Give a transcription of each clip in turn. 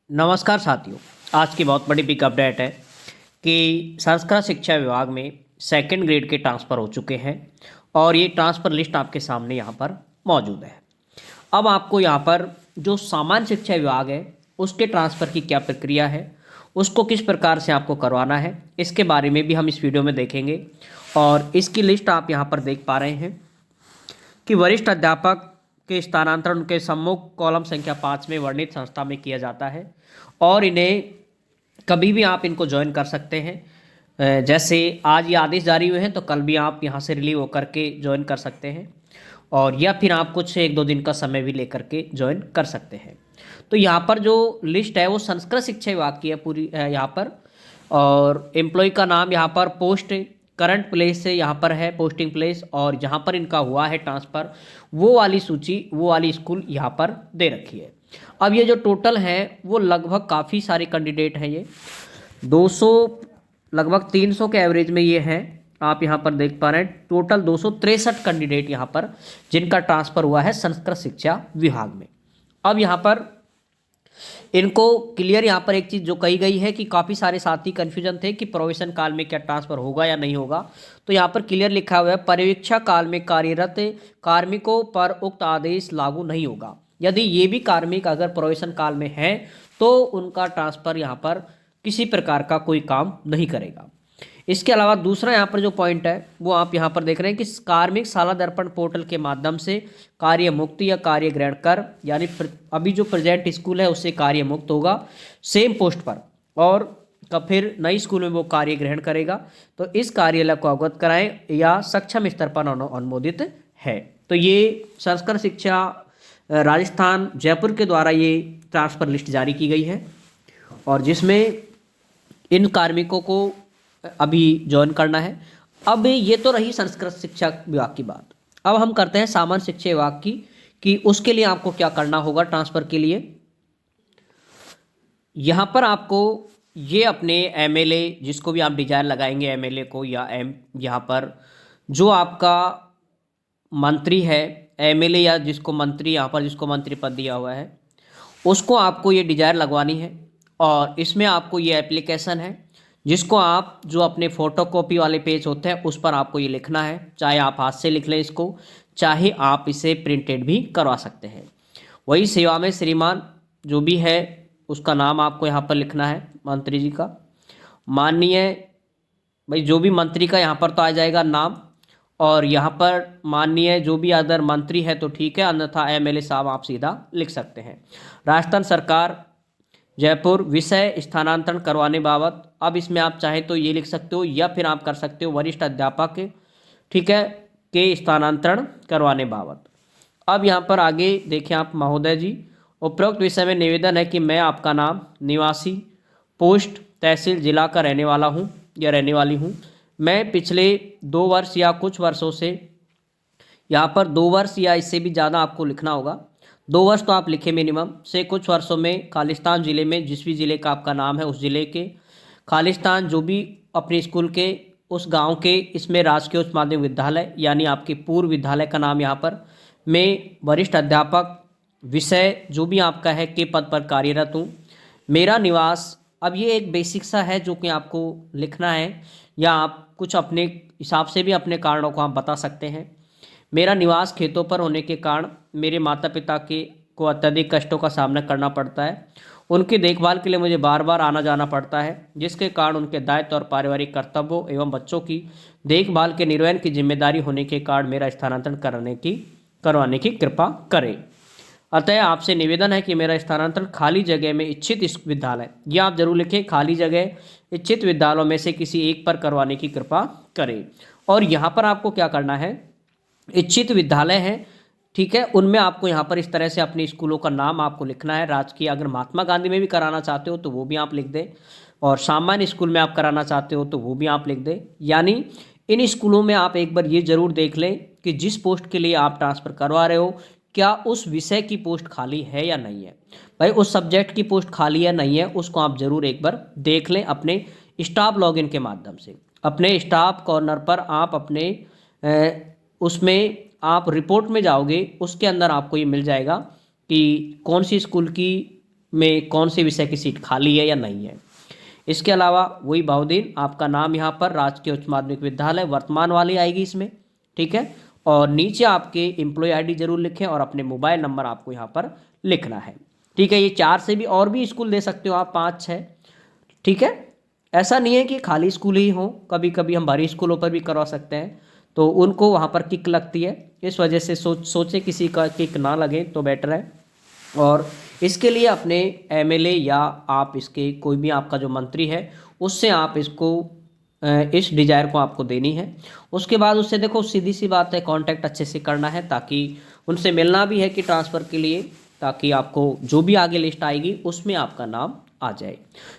नमस्कार साथियों। आज की बहुत बड़ी बिग अपडेट है कि संस्कृत शिक्षा विभाग में सेकंड ग्रेड के ट्रांसफ़र हो चुके हैं और ये ट्रांसफ़र लिस्ट आपके सामने यहाँ पर मौजूद है। अब आपको यहाँ पर जो सामान्य शिक्षा विभाग है उसके ट्रांसफ़र की क्या प्रक्रिया है, उसको किस प्रकार से आपको करवाना है, इसके बारे में भी हम इस वीडियो में देखेंगे। और इसकी लिस्ट आप यहाँ पर देख पा रहे हैं कि वरिष्ठ अध्यापक के स्थानांतरण के सम्मुख कॉलम संख्या 5 में वर्णित संस्था में किया जाता है और इन्हें कभी भी आप इनको ज्वाइन कर सकते हैं। जैसे आज ये आदेश जारी हुए हैं तो कल भी आप यहाँ से रिलीव होकर के ज्वाइन कर सकते हैं और या फिर आप कुछ एक दो दिन का समय भी लेकर के ज्वाइन कर सकते हैं। तो यहाँ पर जो लिस्ट है वो संस्कृत शिक्षा विभाग की है पूरी यहाँ पर। और एम्प्लॉय का नाम यहाँ पर पोस्ट करंट प्लेस से यहाँ पर है पोस्टिंग प्लेस और जहाँ पर इनका हुआ है ट्रांसफ़र वो वाली सूची वो वाली स्कूल यहाँ पर दे रखी है। अब ये जो टोटल है वो लगभग काफ़ी सारे कैंडिडेट हैं। ये 200 लगभग 300 के एवरेज में ये हैं। आप यहाँ पर देख पा रहे हैं टोटल 263 कैंडिडेट यहाँ पर जिनका ट्रांसफ़र हुआ है संस्कृत शिक्षा विभाग में। अब यहाँ पर इनको क्लियर यहाँ पर एक चीज़ जो कही गई है कि काफ़ी सारे साथी कन्फ्यूजन थे कि प्रोविशन काल में क्या ट्रांसफ़र होगा या नहीं होगा। तो यहाँ पर क्लियर लिखा हुआ है परिवीक्षा काल में कार्यरत कार्मिकों पर उक्त आदेश लागू नहीं होगा। यदि ये भी कार्मिक अगर प्रोविशन काल में है तो उनका ट्रांसफ़र यहाँ पर किसी प्रकार का कोई काम नहीं करेगा। इसके अलावा दूसरा यहाँ पर जो पॉइंट है वो आप यहाँ पर देख रहे हैं कि कार्मिक साला दर्पण पोर्टल के माध्यम से कार्य मुक्ति या कार्य ग्रहण कर यानी अभी जो प्रेजेंट स्कूल है उससे कार्य मुक्त होगा सेम पोस्ट पर और फिर नई स्कूल में वो कार्य ग्रहण करेगा। तो इस कार्यालय को अवगत कराएं या सक्षम स्तर पर अनुमोदित है। तो ये संस्कृत शिक्षा राजस्थान जयपुर के द्वारा ये ट्रांसफ़र लिस्ट जारी की गई है और जिसमें इन कार्मिकों को अभी ज्वाइन करना है। अब ये तो रही संस्कृत शिक्षा विभाग की बात। अब हम करते हैं सामान्य शिक्षा विभाग की कि उसके लिए आपको क्या करना होगा ट्रांसफ़र के लिए। यहाँ पर आपको ये अपने एमएलए जिसको भी आप डिजाइन लगाएंगे एमएलए को या यहाँ पर जो आपका मंत्री है एमएलए या जिसको मंत्री यहाँ पर जिसको मंत्री पद दिया हुआ है उसको आपको ये डिजाइन लगवानी है। और इसमें आपको ये एप्लीकेशन है जिसको आप जो अपने फ़ोटोकॉपी वाले पेज होते हैं उस पर आपको ये लिखना है। चाहे आप हाथ से लिख लें इसको, चाहे आप इसे प्रिंटेड भी करवा सकते हैं। वही सेवा में श्रीमान जो भी है उसका नाम आपको यहाँ पर लिखना है मंत्री जी का। माननीय भाई जो भी मंत्री का यहाँ पर तो आ जाएगा नाम और यहाँ पर माननीय जो भी अदर मंत्री है तो ठीक है, अन्यथा एमएलए साहब आप सीधा लिख सकते हैं। राजस्थान सरकार जयपुर विषय स्थानांतरण करवाने बाबत, अब इसमें आप चाहें तो ये लिख सकते हो या फिर आप कर सकते हो वरिष्ठ अध्यापक ठीक है के स्थानांतरण करवाने बाबत। अब यहाँ पर आगे देखें आप महोदय जी, उपरोक्त विषय में निवेदन है कि मैं आपका नाम, निवासी, पोस्ट, तहसील, जिला का रहने वाला हूँ या रहने वाली हूँ। मैं पिछले 2 वर्ष या कुछ वर्षों से यहाँ पर 2 वर्ष या इससे भी ज़्यादा आपको लिखना होगा, 2 वर्ष तो आप लिखे मिनिमम से कुछ वर्षों में खालिस्तान ज़िले में जिस भी ज़िले का आपका नाम है उस ज़िले के खालिस्तान जो भी अपने स्कूल के उस गांव के इसमें राजकीय उच्च माध्यमिक विद्यालय यानी आपके पूर्व विद्यालय का नाम यहाँ पर मैं वरिष्ठ अध्यापक विषय जो भी आपका है के पद पर कार्यरत हूँ। मेरा निवास, अब ये एक बेसिक सा है जो कि आपको लिखना है या आप कुछ अपने हिसाब से भी अपने कारणों को आप बता सकते हैं। मेरा निवास खेतों पर होने के कारण मेरे माता पिता के को अत्यधिक कष्टों का सामना करना पड़ता है। उनकी देखभाल के लिए मुझे बार बार आना जाना पड़ता है जिसके कारण उनके दायित्व और पारिवारिक कर्तव्यों एवं बच्चों की देखभाल के निर्वहन की जिम्मेदारी होने के कारण मेरा स्थानांतरण करवाने की कृपा करें। अतः आपसे निवेदन है कि मेरा स्थानांतरण खाली जगह में इच्छित विद्यालय, या आप जरूर लिखें खाली जगह इच्छित विद्यालयों में से किसी एक पर करवाने की कृपा करें। और यहाँ पर आपको क्या करना है, इच्छित विद्यालय हैं ठीक है, उनमें आपको यहाँ पर इस तरह से अपने स्कूलों का नाम आपको लिखना है। राजकीय अगर महात्मा गांधी में भी कराना चाहते हो तो वो भी आप लिख दें और सामान्य स्कूल में आप कराना चाहते हो तो वो भी आप लिख दें। यानी इन स्कूलों में आप एक बार ये ज़रूर देख लें कि जिस पोस्ट के लिए आप ट्रांसफ़र करवा रहे हो क्या उस विषय की पोस्ट खाली है या नहीं है। भाई उस सब्जेक्ट की पोस्ट खाली है नहीं है उसको आप ज़रूर एक बार देख लें अपने स्टाफ लॉगिन के माध्यम से। अपने स्टाफ कॉर्नर पर आप अपने उसमें आप रिपोर्ट में जाओगे उसके अंदर आपको ये मिल जाएगा कि कौन सी स्कूल की में कौन से विषय की सीट खाली है या नहीं है। इसके अलावा वही बहुदीन आपका नाम यहाँ पर राजकीय उच्च माध्यमिक विद्यालय वर्तमान वाली आएगी इसमें, ठीक है। और नीचे आपके एम्प्लॉय आईडी जरूर लिखें और अपने मोबाइल नंबर आपको यहाँ पर लिखना है, ठीक है। ये 4 से भी और भी स्कूल दे सकते हो आप, 5-6, ठीक है। ऐसा नहीं है कि खाली स्कूल ही हो, कभी कभी हम बाहरी स्कूलों पर भी करवा सकते हैं, तो उनको वहाँ पर किक लगती है, इस वजह से सोचे किसी का किक ना लगे तो बेटर है। और इसके लिए अपने एमएलए या आप इसके कोई भी आपका जो मंत्री है उससे आप इसको इस डिजायर को आपको देनी है। उसके बाद उससे देखो सीधी सी बात है, कांटेक्ट अच्छे से करना है, ताकि उनसे मिलना भी है कि ट्रांसफ़र के लिए, ताकि आपको जो भी आगे लिस्ट आएगी उसमें आपका नाम आ जाए।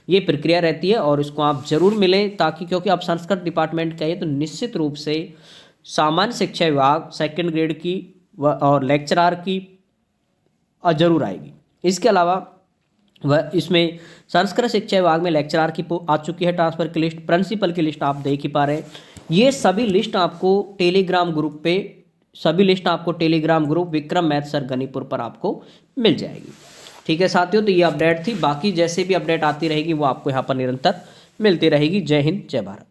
ये प्रक्रिया रहती है और इसको आप ज़रूर मिलें, ताकि क्योंकि आप संस्कृत डिपार्टमेंट का है तो निश्चित रूप से सामान्य शिक्षा विभाग 2nd ग्रेड की और लेक्चरार की जरूर आएगी। इसके अलावा वह इसमें संस्कृत शिक्षा विभाग में लेक्चरार की आ चुकी है ट्रांसफ़र की लिस्ट, प्रिंसिपल की लिस्ट आप देख ही पा रहे हैं। ये सभी लिस्ट आपको टेलीग्राम ग्रुप पे, सभी लिस्ट आपको Telegram group Vikram math sir Ganipur पर आपको मिल जाएगी, ठीक है साथियों। तो ये अपडेट थी, बाकी जैसे भी अपडेट आती रहेगी वो आपको यहाँ पर निरंतर मिलती रहेगी। जय हिंद, जय भारत।